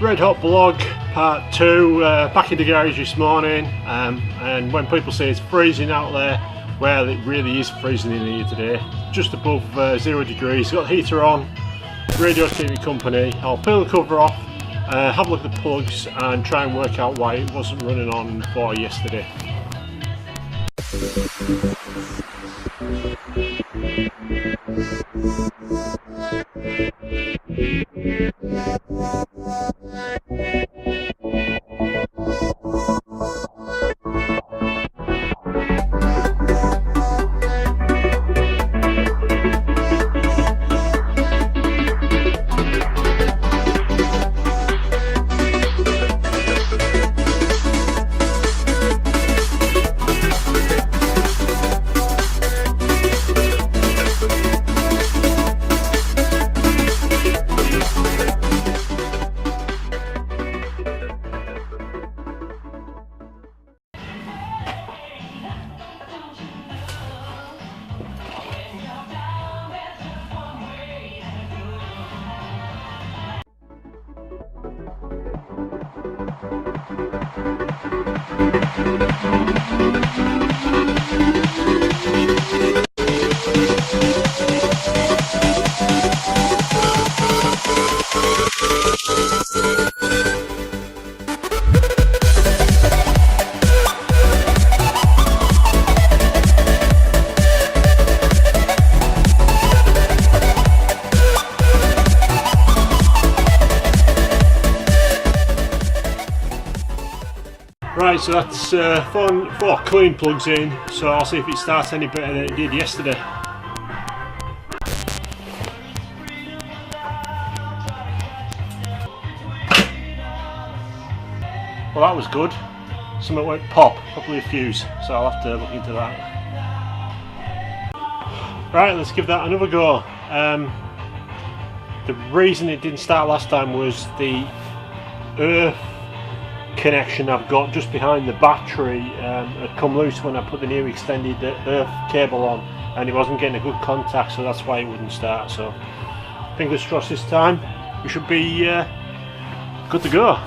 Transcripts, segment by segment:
Red Hot Vlog part 2, back in the garage this morning, and when people say it's freezing out there, well, it really is freezing in here today, just above 0 degrees. Got the heater on, radio's keeping me company. I'll peel the cover off, have a look at the plugs and try and work out why it wasn't running on for yesterday. Right, so that's four clean plugs in, so I'll see if it starts any better than it did yesterday. Well, that was good. Something went pop, probably a fuse, so I'll have to look into that. Right, let's give that another go. The reason it didn't start last time was the earth connection I've got just behind the battery had come loose when I put the new extended earth cable on, and it wasn't getting a good contact, so that's why it wouldn't start. So fingers crossed this time we should be good to go.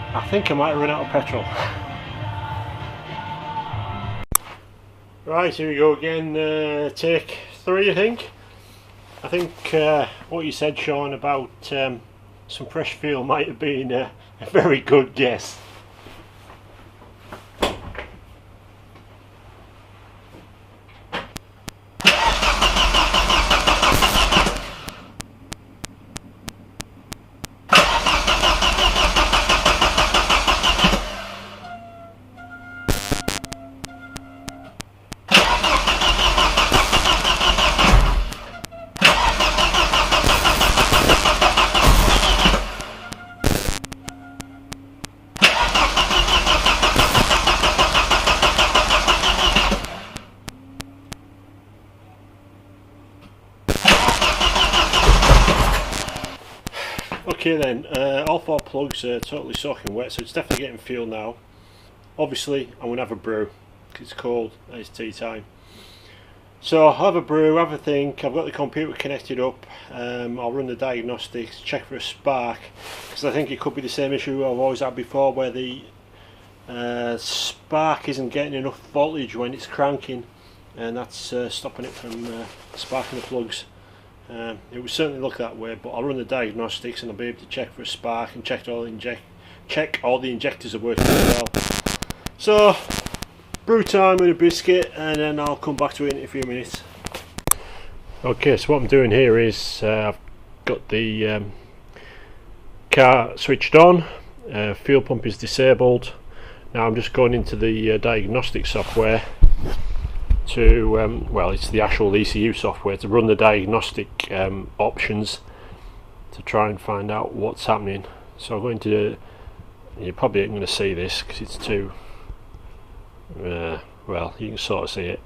I think I might run out of petrol. Right, here we go again, take 3 I think. I think what you said, Sean, about some fresh fuel might have been a very good guess. Okay then, all 4 plugs are totally soaking wet, so it's definitely getting fuel now. Obviously I'm going to have a brew, because it's cold and it's tea time. So I'll have a brew, have a think. I've got the computer connected up, I'll run the diagnostics, check for a spark, because I think it could be the same issue I've always had before, where the spark isn't getting enough voltage when it's cranking, and that's stopping it from sparking the plugs. It would certainly look that way, but I'll run the diagnostics and I'll be able to check for a spark and check all the injectors are working as well. So, brew time with a biscuit, and then I'll come back to it in a few minutes. Okay, so what I'm doing here is I've got the car switched on, fuel pump is disabled. Now I'm just going into the diagnostic software to, well, it's the actual ECU software to run the diagnostic options to try and find out what's happening. So I'm going to, you probably ain't going to see this because it's too, well, you can sort of see it.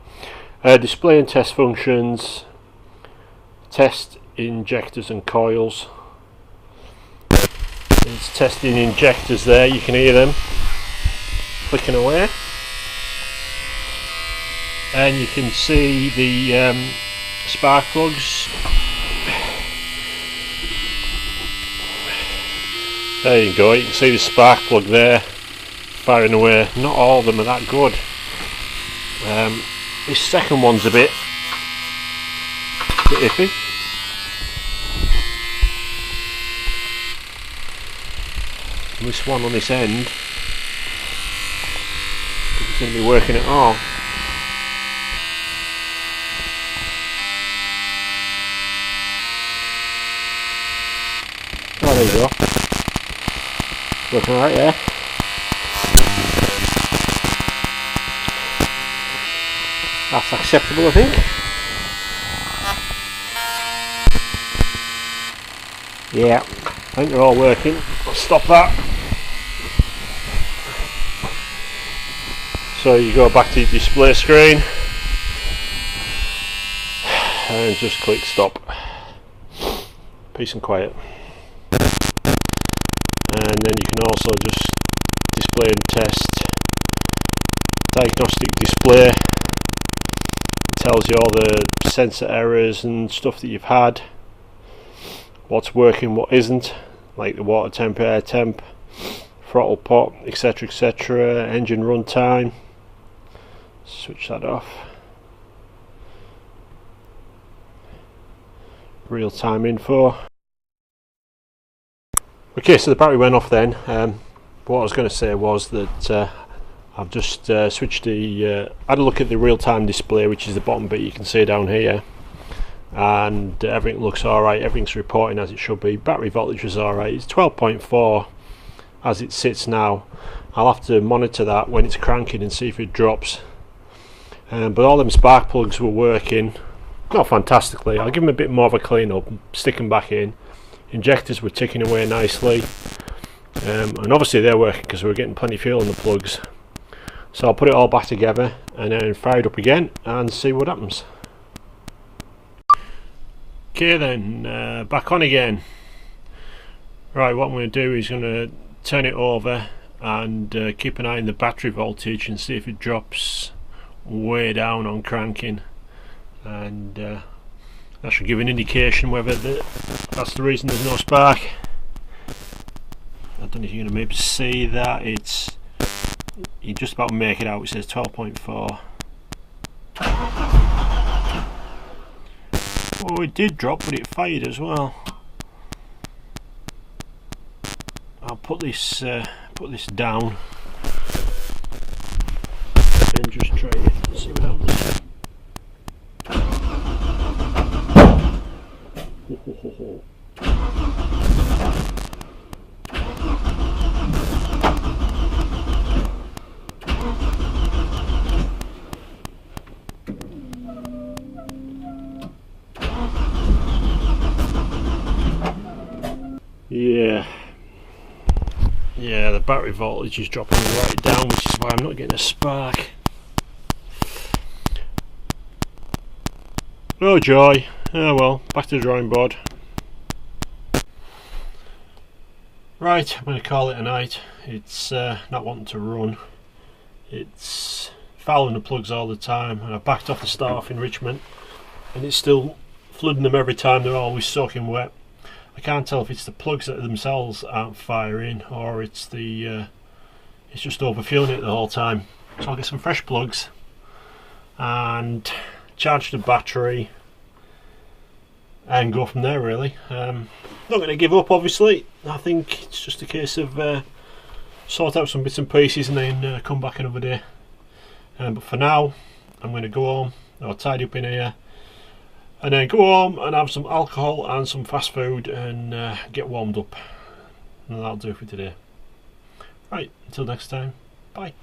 Display and test functions, test injectors and coils. It's testing injectors there, you can hear them clicking away, and you can see the spark plugs. There you go, you can see the spark plug there firing away. Not all of them are that good. This second one's a bit iffy. And this one on this end isn't going to be working at all. Oh, there you go. Working alright there. That's acceptable, I think. Yeah, I think they're all working. I'll stop that. So you go back to your display screen and just click stop. Peace and quiet. And then you can also just display and test. Diagnostic display. It tells you all the sensor errors and stuff that you've had. What's working, what isn't, like the water temp, air temp, throttle pop, etc, etc, engine run time. Switch that off. Real time info. Okay, so the battery went off then. What I was going to say was that I've just switched the, had a look at the real time display, which is the bottom bit you can see down here. And everything looks alright, everything's reporting as it should be. Battery voltage is alright, it's 12.4 as it sits now. I'll have to monitor that when it's cranking and see if it drops. But all them spark plugs were working, not fantastically. I'll give them a bit more of a clean up, stick them back in. Injectors were ticking away nicely, and obviously they're working because we're getting plenty of fuel in the plugs. So I'll put it all back together and then fire it up again and see what happens. Okay then, back on again. Right, what I'm going to do is going to turn it over and keep an eye on the battery voltage and see if it drops way down on cranking, and that should give an indication whether that's the reason there's no spark. I don't know if you're going to maybe see that. You just about make it out. It says 12.4. Oh, it did drop, but it fired as well. I'll put this down and just try it and see what happens. Yeah, the battery voltage is dropping right down, which is why I'm not getting a spark. Oh joy. Oh well, back to the drawing board. Right, I'm going to call it a night. It's not wanting to run. It's fouling the plugs all the time, and I backed off the start off enrichment and it's still flooding them every time. They're always soaking wet. I can't tell if it's the plugs that themselves aren't firing or it's the it's just overfueling it the whole time. So I'll get some fresh plugs and charge the battery and go from there really. Not going to give up obviously. I think it's just a case of sort out some bits and pieces and then come back another day. But for now I'm going to go home. I'll tidy up in here and then go home and have some alcohol and some fast food and get warmed up. And that'll do for today. Right, until next time, bye.